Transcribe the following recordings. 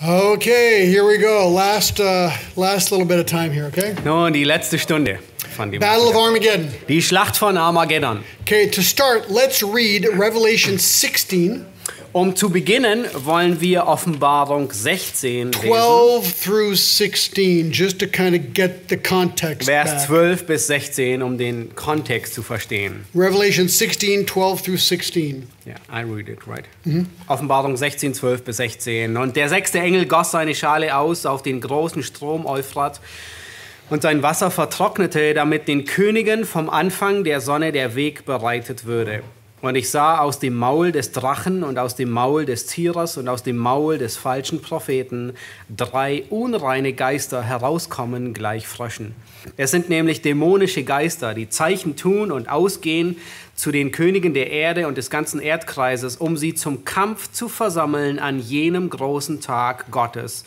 Okay, here we go. Last little bit of time here, okay? Nun, die letzte Stunde von dem Battle of Armageddon. Die Schlacht von Armageddon. Okay, to start, let's read Revelation 16. Um zu beginnen, wollen wir Offenbarung 16 lesen. 12 through 16, just to kind of get the context Vers back. 12 bis 16, um den Kontext zu verstehen. Revelation 16, 12 through 16. Yeah, I read it, right. Offenbarung 16, 12 bis 16. Und der sechste Engel goss seine Schale aus auf den großen Strom Euphrat und sein Wasser vertrocknete, damit den Königen vom Anfang der Sonne der Weg bereitet würde. Und ich sah aus dem Maul des Drachen und aus dem Maul des Tieres und aus dem Maul des falschen Propheten 3 unreine Geister herauskommen gleich Fröschen. Es sind nämlich dämonische Geister, die Zeichen tun und ausgehen zu den Königen der Erde und des ganzen Erdkreises, um sie zum Kampf zu versammeln an jenem großen Tag Gottes,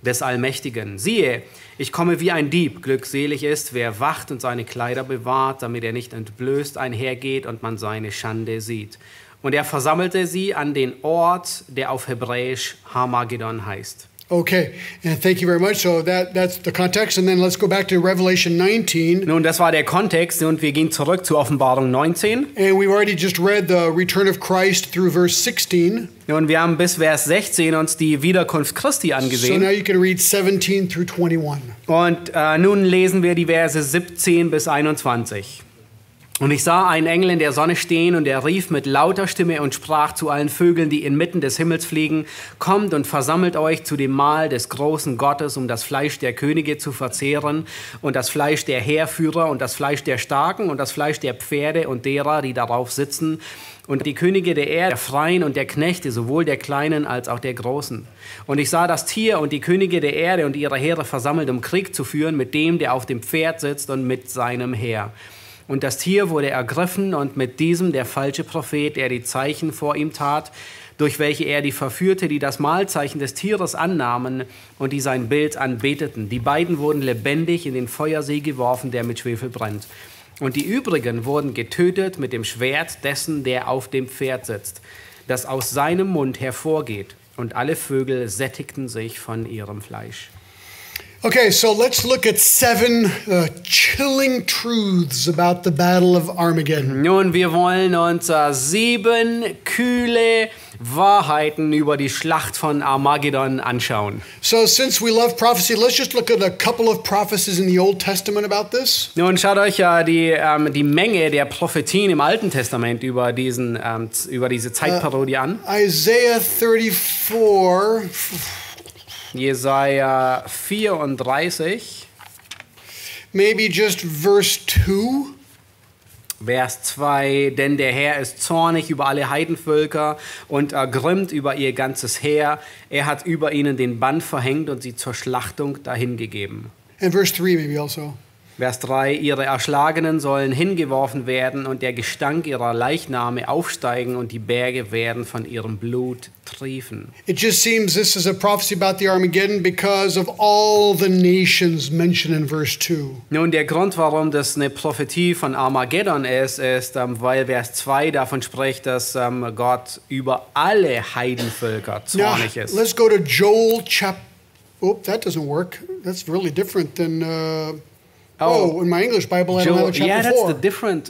des Allmächtigen. Siehe, ich komme wie ein Dieb, glückselig ist, wer wacht und seine Kleider bewahrt, damit er nicht entblößt einhergeht und man seine Schande sieht. Und er versammelte sie an den Ort, der auf Hebräisch Armageddon heißt. Okay, and thank you very much. So that's the context, and then let's go back to Revelation 19. Nun, das war der Kontext und wir gehen zurück zu Offenbarung 19. And we've already just read the return of Christ through verse 16. Und wir haben bis Vers 16 uns die Wiederkunft Christi So angesehen. now you can read 17 through 21. Und nun lesen wir die Verse 17 bis 21. Und ich sah einen Engel in der Sonne stehen und er rief mit lauter Stimme und sprach zu allen Vögeln, die inmitten des Himmels fliegen, kommt und versammelt euch zu dem Mahl des großen Gottes, um das Fleisch der Könige zu verzehren und das Fleisch der Heerführer und das Fleisch der Starken und das Fleisch der Pferde und derer, die darauf sitzen und die Könige der Erde, der Freien und der Knechte, sowohl der Kleinen als auch der Großen. Und ich sah das Tier und die Könige der Erde und ihre Heere versammelt, um Krieg zu führen mit dem, der auf dem Pferd sitzt und mit seinem Heer. Und das Tier wurde ergriffen und mit diesem der falsche Prophet, der die Zeichen vor ihm tat, durch welche er die verführte, die das Mahlzeichen des Tieres annahmen und die sein Bild anbeteten. Die beiden wurden lebendig in den Feuersee geworfen, der mit Schwefel brennt. Und die übrigen wurden getötet mit dem Schwert dessen, der auf dem Pferd sitzt, das aus seinem Mund hervorgeht. Und alle Vögel sättigten sich von ihrem Fleisch. Okay, so let's look at 7 chilling truths about the Battle of Armageddon. Nun, wir wollen uns 7 kühle Wahrheiten über die Schlacht von Armageddon anschauen. So since we love prophecy, let's just look at a couple of prophecies in the Old Testament about this. Nun, schaut euch die Menge der Prophetien im Alten Testament über diese Zeitperiode an. Isaiah 34. Jesaja 34, Maybe just verse 2. Vers 2, denn der Herr ist zornig über alle Heidenvölker und ergrimmt über ihr ganzes Heer. Er hat über ihnen den Bann verhängt und sie zur Schlachtung dahingegeben. And verse 3 maybe also. Vers 3, ihre Erschlagenen sollen hingeworfen werden und der Gestank ihrer Leichname aufsteigen und die Berge werden von ihrem Blut triefen. It just seems this is a prophecy about the Armageddon because of all the nations mentioned in verse 2. Nun, der Grund, warum das eine Prophetie von Armageddon ist, weil Vers 2 davon spricht, dass Gott über alle Heidenvölker Now, zornig ist. let's go to Joel chapter. Oh, that doesn't work. That's really different than. In my English Bible, I don't have a chapter 4. Yeah, that's the different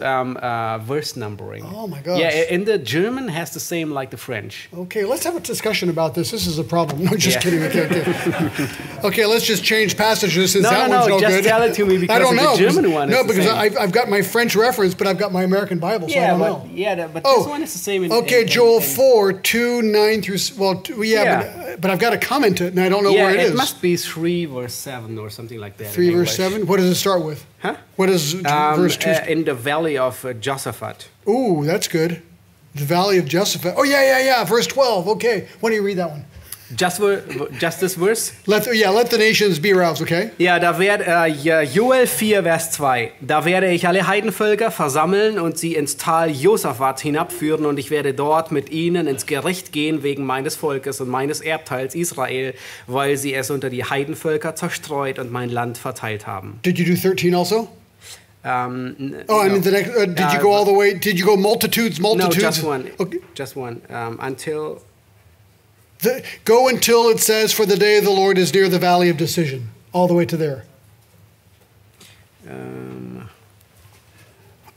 verse numbering. Oh my gosh. Yeah, in the German has the same like the French. Okay, let's have a discussion about this. This is a problem. No, just Yeah. kidding. Okay. Okay, let's just change passages since that one's no just good. tell it to me because I don't of know. the German one. No, is the because same. I've got my French reference, but I've got my American Bible, so I don't know. But this one is the same. Okay, Joel 4, 2, 9 through... Well, but I've got to comment it, and I don't know where it is. It must be 3 verse 7 or something like that. 3 verse 7? What does it start with? Huh? What is verse 2? In the valley of Josaphat. Ooh, that's good. The valley of Josaphat. Oh, yeah. Verse 12. Okay. Why don't you read that one? Just this verse? Let the nations be aroused, okay? Ja, da Joel 4, Vers 2. Da werde ich alle Heidenvölker versammeln und sie ins Tal Josaphat hinabführen und ich werde dort mit ihnen ins Gericht gehen wegen meines Volkes und meines Erbteils Israel, weil sie es unter die Heidenvölker zerstreut und mein Land verteilt haben. Did you do 13 also? I mean, the next, did you go all the way? Did you go multitudes? No, just one. Okay. Just one. Until Go until it says, for the day of the Lord is near the valley of decision. All the way to there.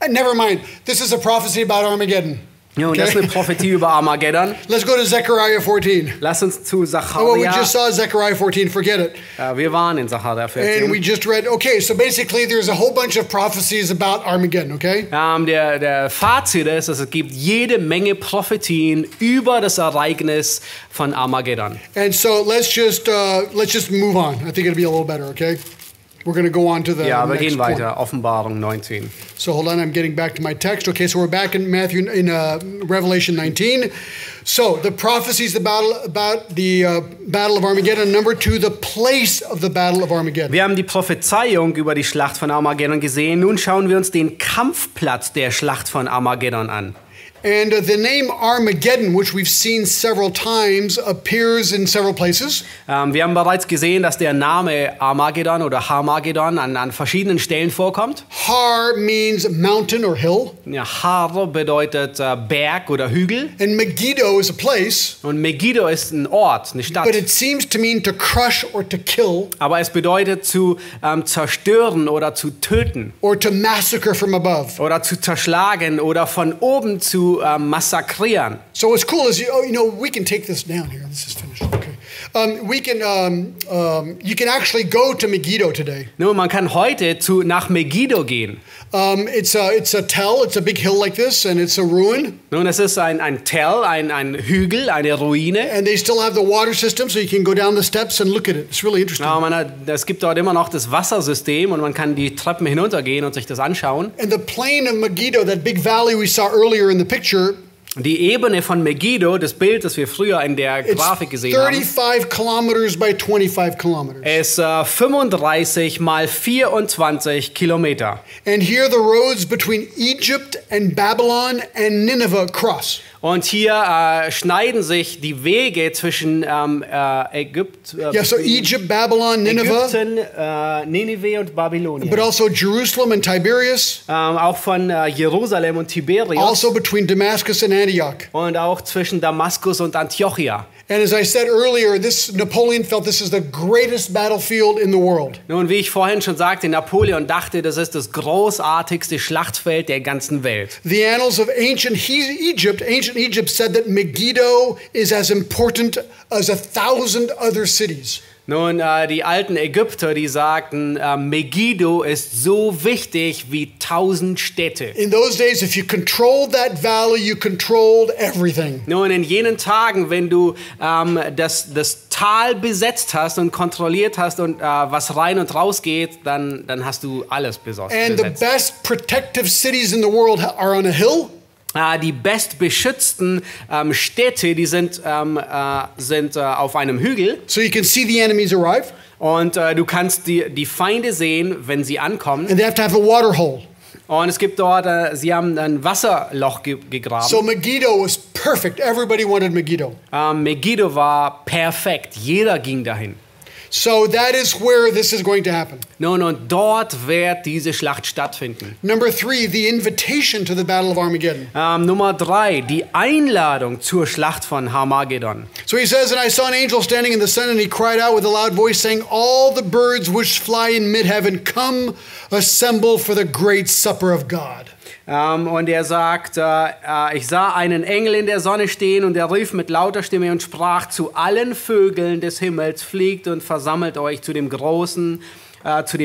Never mind. This is a prophecy about Armageddon. Ja, und das ist eine Prophetie über Armageddon. Let's go to Zechariah 14. Lass uns zu Oh, we Sacharja. just saw Zechariah 14. Forget it. Wir waren in Sacharja And we 14. just read, okay, so basically there's a whole bunch of prophecies about Armageddon, okay? Der Fazit ist, dass es gibt jede Menge Prophetien über das Ereignis von Armageddon. And so let's just move on. I think it'll be a little better, okay? We're going to go on to the Ja, wir next gehen point. weiter. Offenbarung 19. So hold on, I'm getting back to my text. Okay, so we're back in Revelation 19. So the prophecies about the Battle of Armageddon. Number 2, the place of the Battle of Armageddon. Wir haben die Prophezeiung über die Schlacht von Armageddon gesehen. Nun schauen wir uns den Kampfplatz der Schlacht von Armageddon an. And the name Armageddon, which we've seen several times, appears in several places. Wir haben bereits gesehen, dass der Name Armageddon oder Harmageddon an verschiedenen Stellen vorkommt. Har means mountain or hill. Ja, Har bedeutet Berg oder Hügel. And Megiddo is a place, Und Megiddo ist ein Ort, eine Stadt. but it seems to mean to crush or to kill Aber es bedeutet zu zerstören oder zu töten or to massacre from above. oder zu zerschlagen oder von oben zu massakrieren. So what's cool is, we can take this down here. This is finished. Okay. You can actually go to Megiddo today. Nun, man kann heute nach Megiddo gehen. It's a tell. It's a big hill like this, and it's a ruin. Nun, es ist ein Tell, ein Hügel, eine Ruine. And they still have the water system, so you can go down the steps and look at it. It's really interesting. Ja, es gibt dort immer noch das Wassersystem und man kann die Treppen hinuntergehen und sich das anschauen. And the plain of Megiddo, that big valley we saw earlier in the picture, Die Ebene von Megiddo, das Bild, das wir früher in der Grafik it's gesehen haben, 35 kilometers by 25 kilometers. ist 35 mal 24 Kilometer. And here the roads between Egypt and Babylon and Nineveh cross. Und hier schneiden sich die Wege zwischen Egypt, Babylon, Nineveh, Ägypten, Ninive und Babylonien. but also Jerusalem and Tiberias, Auch von Jerusalem und Tiberias. also between Damascus and Antioch. Und auch zwischen Damaskus und Antiochia. And as I said earlier, Napoleon felt this is the greatest battlefield in the world. Nun, wie ich vorhin schon sagte, Napoleon dachte, das ist das großartigste Schlachtfeld der ganzen Welt. The annals of ancient Egypt said that Megiddo is as important as 1,000 other cities. Nun, die alten Ägypter, die sagten, Megiddo ist so wichtig wie 1000 Städte. In those days, if you controlled that valley, you controlled everything. Nun, in jenen Tagen, wenn du das Tal besetzt hast und kontrolliert hast und was rein und raus geht, dann hast du alles besetzt. And the best protective cities in the world are on a hill. Die bestbeschützten Städte, die sind auf einem Hügel. So you can see the enemies arrive. Und du kannst die Feinde sehen, wenn sie ankommen. And they have to have a water hole. Und es gibt dort, sie haben ein Wasserloch gegraben. So Megiddo was perfect. Everybody wanted Megiddo. Megiddo war perfekt. Jeder ging dahin. So that is where this is going to happen. Nun, und dort wird diese Schlacht stattfinden. Number 3, the invitation to the Battle of Armageddon. Nummer 3, die Einladung zur Schlacht von Armageddon. So he says, and I saw an angel standing in the sun, and he cried out with a loud voice, saying, all the birds which fly in mid-heaven, come, assemble for the great supper of God. Und er sagt, ich sah einen Engel in der Sonne stehen und er rief mit lauter Stimme und sprach zu allen Vögeln des Himmels, fliegt und versammelt euch zu dem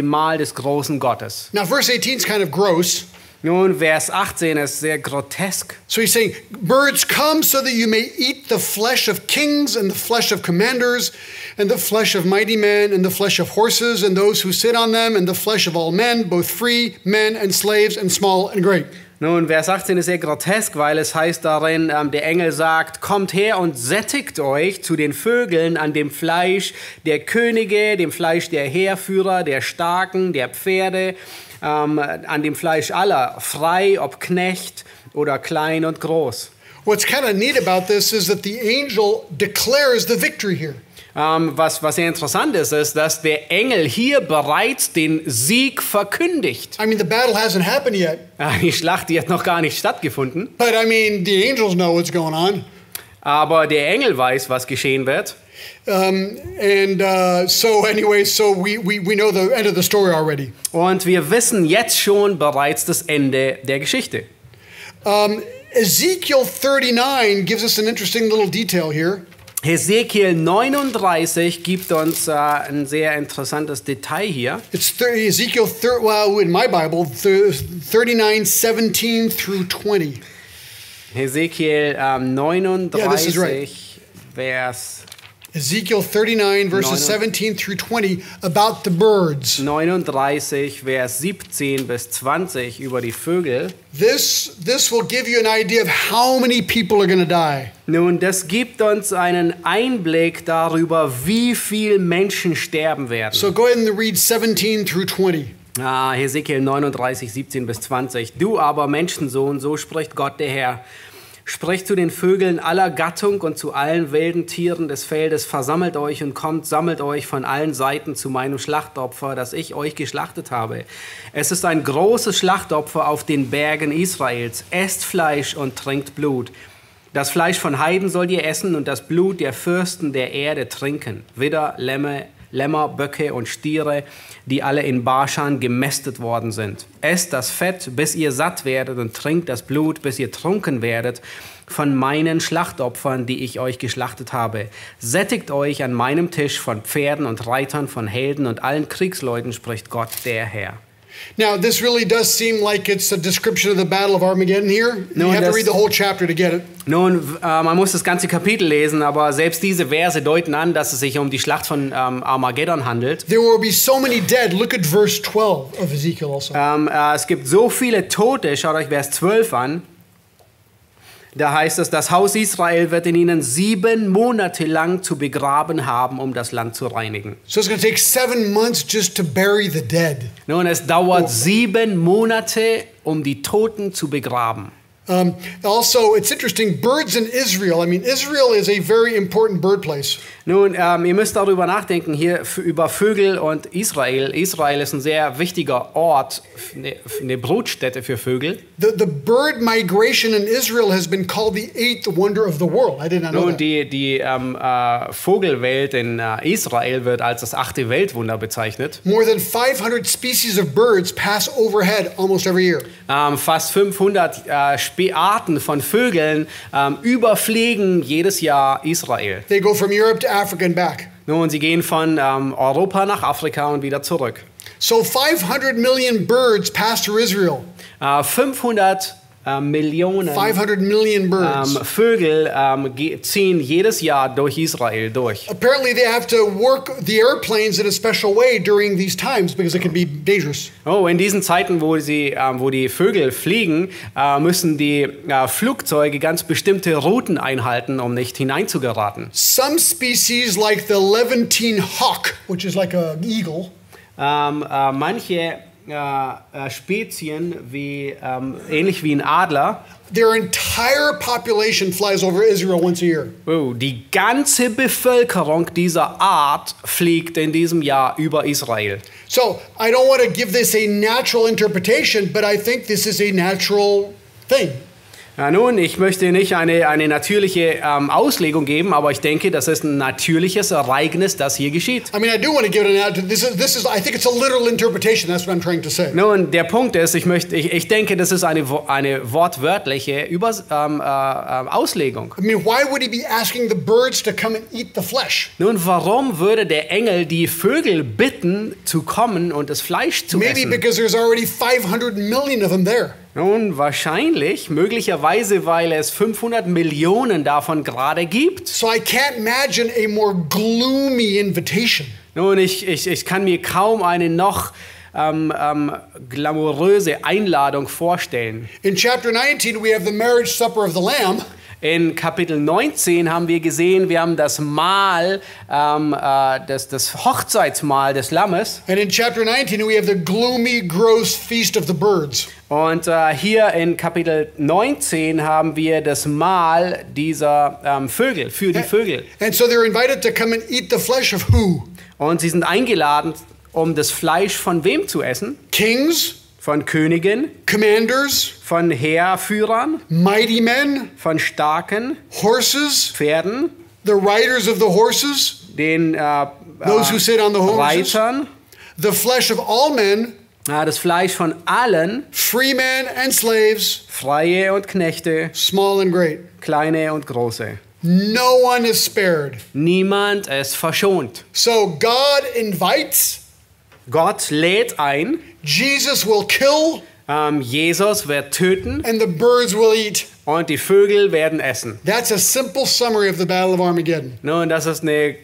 Mahl des großen Gottes. Now, verse 18 is kind of gross. Nun, Vers 18 ist sehr grotesk. So he's saying, birds come so that you may eat the flesh of kings and the flesh of commanders and the flesh of mighty men and the flesh of horses and those who sit on them and the flesh of all men, both free men and slaves and small and great. Nun, Vers 18 ist sehr grotesk, weil es heißt darin, der Engel sagt, kommt her und sättigt euch zu den Vögeln an dem Fleisch der Könige, dem Fleisch der Heerführer, der Starken, der Pferde, an dem Fleisch aller, frei, ob Knecht oder klein und groß. What's kind of neat about this is that the angel declares the victory here. Was sehr interessant ist, dass der Engel hier bereits den Sieg verkündigt. I mean, the battle hasn't happened yet. Die Schlacht, die hat noch gar nicht stattgefunden. But I mean, the angels know what's going on. Aber der Engel weiß, was geschehen wird. So we know the end of the story already. Und wir wissen jetzt schon bereits das Ende der Geschichte. Ezekiel 39 gives us an interesting little detail here. Hesekiel 39 gibt uns ein sehr interessantes Detail hier. It's Ezekiel, in my Bible, 39:17 through 20. Hesekiel 39, Yeah, this is right. Vers Ezekiel 39, verses 17 through 20, about the birds. 39, Vers 17 bis 20 über die Vögel. This will give you an idea of how many people are going to die. Nun, das gibt uns einen Einblick darüber, wie viele Menschen sterben werden. So go ahead and read 17 through 20. Hesekiel 39, 17 bis 20. Du aber, Menschensohn, so spricht Gott der Herr. Sprecht zu den Vögeln aller Gattung und zu allen wilden Tieren des Feldes, versammelt euch und kommt, sammelt euch von allen Seiten zu meinem Schlachtopfer, das ich euch geschlachtet habe. Es ist ein großes Schlachtopfer auf den Bergen Israels. Esst Fleisch und trinkt Blut. Das Fleisch von Heiden sollt ihr essen und das Blut der Fürsten der Erde trinken. Widder, Lämmer, Böcke und Stiere, die alle in Baschan gemästet worden sind. Esst das Fett, bis ihr satt werdet und trinkt das Blut, bis ihr trunken werdet von meinen Schlachtopfern, die ich euch geschlachtet habe. Sättigt euch an meinem Tisch von Pferden und Reitern, von Helden und allen Kriegsleuten, spricht Gott der Herr. Now, this really does seem like it's a description of the Battle of Armageddon here. You have to read the whole chapter to get it. Nun, man muss das ganze Kapitel lesen, aber selbst diese Verse deuten an, dass es sich um die Schlacht von Armageddon handelt. There will be so many dead. Look at verse 12 of Ezekiel also. Es gibt so viele Tote, schaut euch Vers 12 an. Da heißt es, das Haus Israel wird in ihnen 7 Monate lang zu begraben haben, um das Land zu reinigen. So it's going to take 7 months just to bury the dead. Nun, es dauert 7 Monate, um die Toten zu begraben. Also, it's interesting, birds in Israel. I mean, Israel is a very important bird place. Nun, ihr müsst darüber nachdenken, hier über Vögel und Israel. Israel ist ein sehr wichtiger Ort, eine Brutstätte für Vögel. The bird migration in Israel has been called the 8th wonder of the world. I did not know Nun, that. die Vogelwelt in Israel wird als das 8. Weltwunder bezeichnet. More than 500 species of birds pass overhead almost every year. Fast 500 Arten von Vögeln überfliegen jedes Jahr Israel. They go from Europe to Africa and back. Nun, sie gehen von Europa nach Afrika und wieder zurück. So 500 million birds pass through Israel. 500 Millionen 500 million birds. Vögel ziehen jedes Jahr durch Israel durch. Apparently they have to work the airplanes in a special way during these times because it can be dangerous. Oh, in diesen Zeiten, wo die Vögel fliegen, müssen die Flugzeuge ganz bestimmte Routen einhalten, um nicht hineinzugeraten. Some species like the Levantine hawk, which is like an eagle, Manche Spezien, ähnlich wie ein Adler, their entire population flies over Israel once a year. oh, die ganze Bevölkerung dieser Art fliegt in diesem Jahr über Israel. So I don't want to give this a natural interpretation, but I think this is a natural thing. Ja, nun, ich möchte nicht eine natürliche Auslegung geben, aber ich denke, das ist ein natürliches Ereignis, das hier geschieht. I mean, I do want to give it I think it's a literal interpretation. That's what I'm trying to say. Nun, der Punkt ist, ich denke, das ist eine wortwörtliche Auslegung. I mean, why would he be asking the birds to come and eat the flesh? Nun, warum würde der Engel die Vögel bitten, zu kommen und das Fleisch zu Maybe essen? because there's already 500 million of them there. Nun, möglicherweise, weil es 500 Millionen davon gerade gibt. So I can't imagine a more gloomy invitation. Nun, ich kann mir kaum eine noch glamouröse Einladung vorstellen. In chapter 19, we have the marriage supper of the Lamb. In Kapitel 19 haben wir gesehen, wir haben das Mahl, das Hochzeitsmahl des Lammes. And in chapter 19, we have the gloomy, gross feast of the birds. Und hier in Kapitel 19 haben wir das Mahl dieser Vögel, für die Vögel. And so they're invited to come and eat the flesh of who? Und sie sind eingeladen, um das Fleisch von wem zu essen? Kings, von Königen, commanders, von Heerführern, mighty men, von starken horses, Pferden, the riders of the horses, den those who sit on the horses, Reitern, the flesh of all men, das Fleisch von allen, free men and slaves, Freie und Knechte, small and great. kleine und große. No one is spared. Niemand ist verschont. So God invites, Gott lädt ein, Jesus will kill, Jesus wird töten and the birds will eat. und die Vögel werden essen. That's a simple summary of the Battle of Armageddon. Nun, das ist eine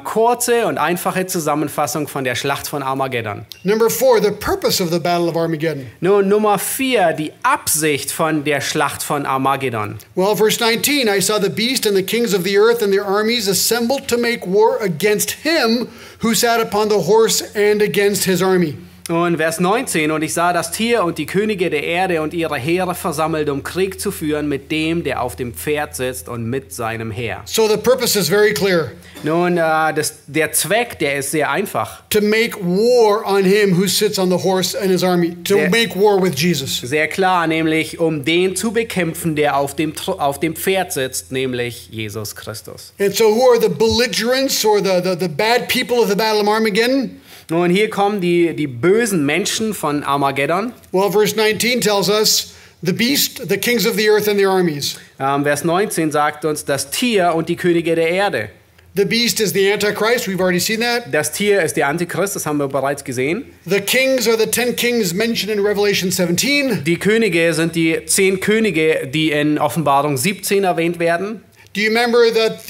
kurze und einfache Zusammenfassung von der Schlacht von Armageddon. Number 4, the purpose of the Battle of Armageddon. Nun, Nummer 4, die Absicht von der Schlacht von Armageddon. Well, verse 19, I saw the beast and the kings of the earth and their armies assembled to make war against him who sat upon the horse and against his army. Und Vers 19, und ich sah das Tier und die Könige der Erde und ihre Heere versammelt, um Krieg zu führen mit dem, der auf dem Pferd sitzt und mit seinem Heer. So the purpose is very clear. Nun, der Zweck, der ist sehr einfach. To make war on him who sits on the horse and his army. To make war with Jesus. Sehr klar, nämlich um den zu bekämpfen, der auf dem Pferd sitzt, nämlich Jesus Christus. And so who are the belligerents or the bad people of the Battle of Armageddon? Nun, hier kommen die bösen Menschen von Armageddon. Well, verse 19 tells us the beast, the kings of the earth and their armies. Vers 19 sagt uns das Tier und die Könige der Erde. The beast is the Antichrist, we've already seen that. Das Tier ist der Antichrist, das haben wir bereits gesehen. The kings are the 10 kings mentioned in Revelation 17. Die Könige sind die 10 Könige, die in Offenbarung 17 erwähnt werden. Do you remember that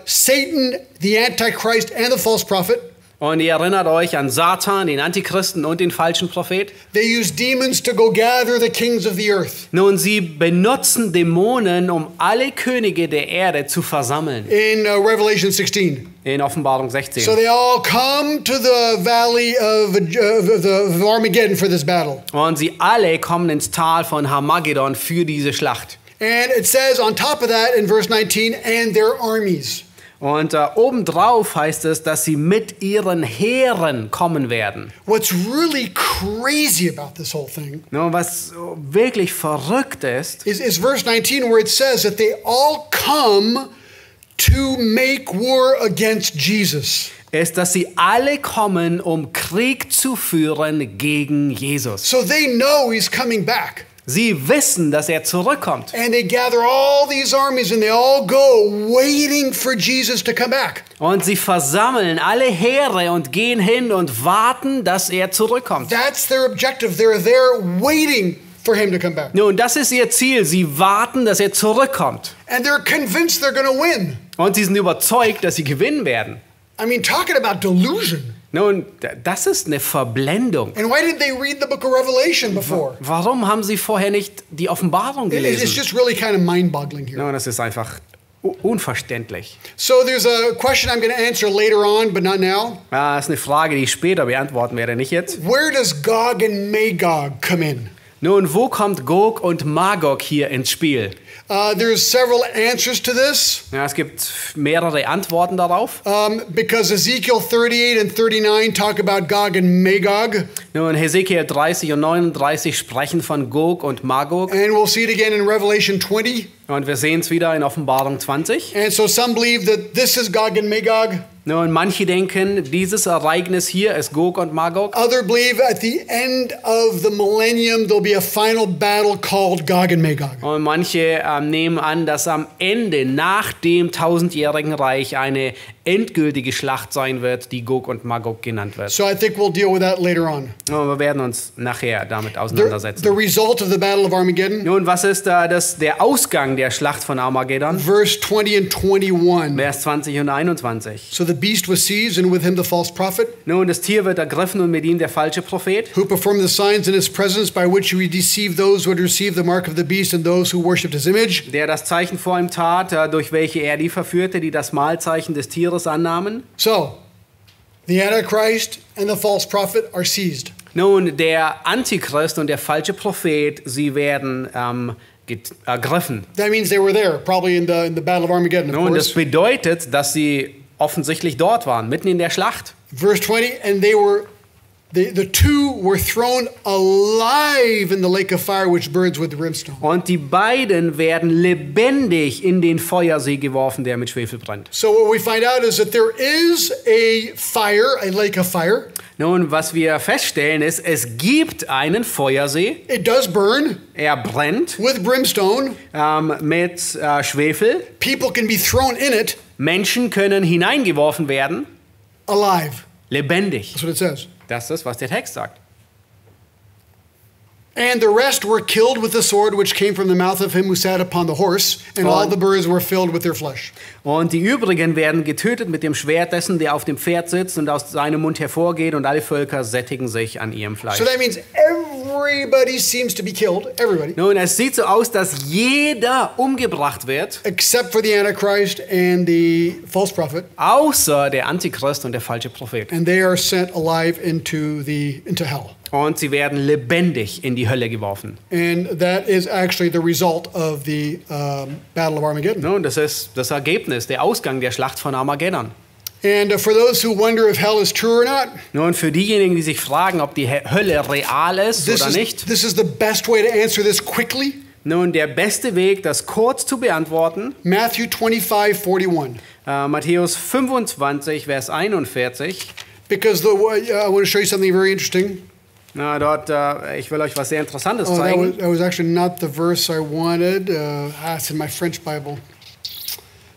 Satan, the Antichrist and the false prophet, Und ihr erinnert euch an Satan, den Antichristen und den falschen Prophet? they use demons to go gather the kings of the earth. Nun, sie benutzen Dämonen, um alle Könige der Erde zu versammeln. In Revelation 16. In Offenbarung 16. So they all come to the valley of Armageddon for this battle. Und sie alle kommen ins Tal von Armageddon für diese Schlacht. And it says on top of that in verse 19, and their armies. Und obendrauf heißt es, dass sie mit ihren Heeren kommen werden. What's really crazy about this whole thing Nun, was wirklich verrückt ist, is verse 19 where it says that they all come to make war against Jesus. ist, dass sie alle kommen, um Krieg zu führen gegen Jesus. So they know he's coming back. Sie wissen, dass er zurückkommt. And they gather all these armies and they all go waiting for Jesus to come back. Und sie versammeln alle Heere und gehen hin und warten, dass er zurückkommt. That's their objective. They're there waiting for him to come back. Nun, das ist ihr Ziel. Sie warten, dass er zurückkommt. And they're convinced they're going to win. Und sie sind überzeugt, dass sie gewinnen werden. I mean, talking about delusion. Nun, das ist eine Verblendung. And why didn't they read the book of Revelation before? Warum haben sie vorher nicht die Offenbarung It's gelesen? just really kind of mind-boggling here. Nun, das ist einfach unverständlich. So there's a question I'm going to answer later on, but not now. Das ist eine Frage, die ich später beantworten werde, nicht jetzt. Where does Gog and Magog come in? Nun, wo kommt Gog und Magog hier ins Spiel? There's several answers to this. Ja, es gibt mehrere Antworten darauf. Because Ezekiel 38 and 39 talk about Gog and Magog. Nun, Hesekiel 30 und 39 sprechen von Gog und Magog. And we'll see it again in Revelation 20. Und wir sehen es wieder in Offenbarung 20. And so some believe that this is Gog and Magog. Nun, manche denken, dieses Ereignis hier ist Gog und Magog. Others believe at the end of the millennium there'll be a final battle called Gog and Magog. Und manche nehmen an, dass am Ende, nach dem 1000-jährigen Reich, eine endgültige Schlacht sein wird, die Gog und Magog genannt wird. So I think we'll deal with that later on. Und wir werden uns nachher damit auseinandersetzen. The result of the Battle of Armageddon. Nun, was ist der Ausgang der Schlacht von Armageddon? Verse 20 and 21. Vers 20 und 21. So the beast was seized, and with him the false prophet, Nun, das Tier wird ergriffen und mit ihm der falsche Prophet, who performed the signs in his presence by which he deceived those who had received the mark of the beast and those who worshipped his image. der das Zeichen vor ihm tat, durch welche er die verführte, die das Mahlzeichen des Tieres annahmen. So, the Antichrist and the false prophet are seized. Nun, der Antichrist und der falsche Prophet, sie werden ergriffen. That means they were there, probably in the Battle of Armageddon, of Nun, das course. bedeutet, dass sie offensichtlich dort waren, mitten in der Schlacht. Verse 20, and The two were thrown alive in the lake of fire, which burns with brimstone. Und die beiden werden lebendig in den Feuersee geworfen, der mit Schwefel brennt. So what we find out is that there is a lake of fire. Nun, was wir feststellen ist, es gibt einen Feuersee. It does burn. Er brennt With brimstone. Mit Schwefel. People can be thrown in it. Menschen können hineingeworfen werden. Alive. Lebendig. That's what it says. Das ist, was der Text sagt. And the rest were killed with the sword which came from the mouth of him who sat upon the horse, and all the birds were filled with their flesh. Und die übrigen werden getötet mit dem Schwert dessen, der auf dem Pferd sitzt und aus seinem Mund hervorgeht, und alle Völker sättigen sich an ihrem Fleisch. So that means everybody seems to be killed, everybody. Nun, es sieht so aus, dass jeder umgebracht wird, Except for the Antichrist and the false prophet, außer der Antichrist und der falsche Prophet. and they are sent alive into hell. Und sie werden lebendig in die Hölle geworfen. And that is actually the result of the Battle of Armageddon. Nun, das ist das Ergebnis, der Ausgang der Schlacht von Armageddon. And for those who wonder if hell is true or not, Nun, für diejenigen, die sich fragen, ob die Hölle real ist oder nicht. this is the best way to answer this quickly. Nun, der beste Weg, das kurz zu beantworten, Matthew 25:41. Matthäus 25, Vers 41. Because I want to show you something very interesting. Na, dort, ich will euch was sehr Interessantes Oh, zeigen. that was actually not the verse I wanted. It's in my French Bible.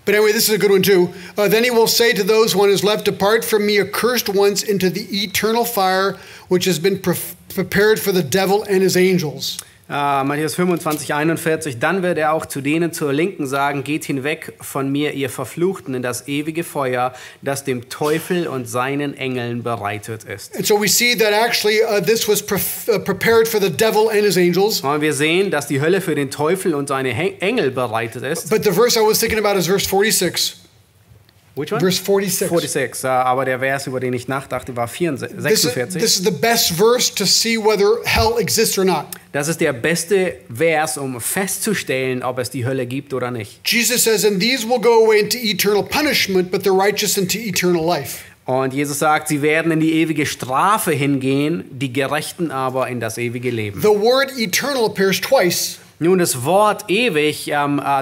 But anyway, this is a good one too. Then he will say to those one is left, depart from me, accursed ones, into the eternal fire, which has been prepared for the devil and his angels. Matthäus 25, 41. Dann wird er auch zu denen zur Linken sagen, geht hinweg von mir, ihr Verfluchten, in das ewige Feuer, das dem Teufel und seinen Engeln bereitet ist. And so we see that actually this was prepared for the devil and his angels. Und wir sehen, dass die Hölle für den Teufel und seine Engel bereitet ist. But the verse I was thinking about is verse 46. Which one? Verse 46. 46, aber der Vers, über den ich nachdachte, war 46. This is the best verse to see whether hell exists or not. Das ist der beste Vers, um festzustellen, ob es die Hölle gibt oder nicht. Jesus says, and these will go away into eternal punishment, but the righteous into eternal life. Und Jesus sagt, sie werden in die ewige Strafe hingehen, die Gerechten aber in das ewige Leben. The word eternal appears twice. Nun, das Wort ewig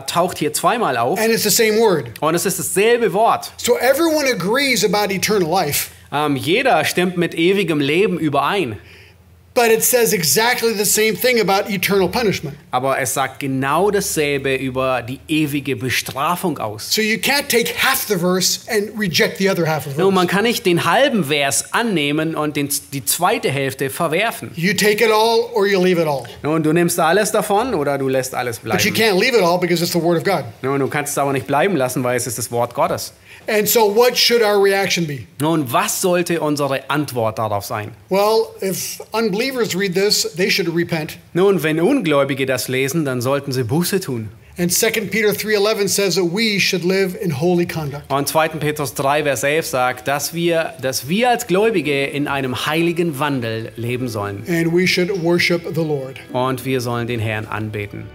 taucht hier zweimal auf. And it's the same word. Und es ist dasselbe Wort. So everyone agrees about eternal life. Jeder stimmt mit ewigem Leben überein. But it says exactly the same thing about eternal punishment. Aber es sagt genau dasselbe über die ewige Bestrafung aus. So you can't take half the verse and reject the other half of the Nun, man verse. kann nicht den halben Vers annehmen und die zweite Hälfte verwerfen. You take it all or you leave it all. Nun, du nimmst alles davon oder du lässt alles But you bleiben. can't leave it all because it's the word of God. Nun, du kannst es aber nicht bleiben lassen, weil es ist das Wort Gottes. And so what should our reaction be? Nun, was sollte unsere Antwort darauf sein? Well, if unbelievers read this, they should repent. Nun, wenn Ungläubige das lesen, dann sollten sie Buße tun. And 2 Peter 3:11 says that we should live in holy conduct. Und 2. Petrus 3, Vers 11 sagt, dass wir als Gläubige in einem heiligen Wandel leben sollen. And we should worship the Lord. Und wir sollen den Herrn anbeten.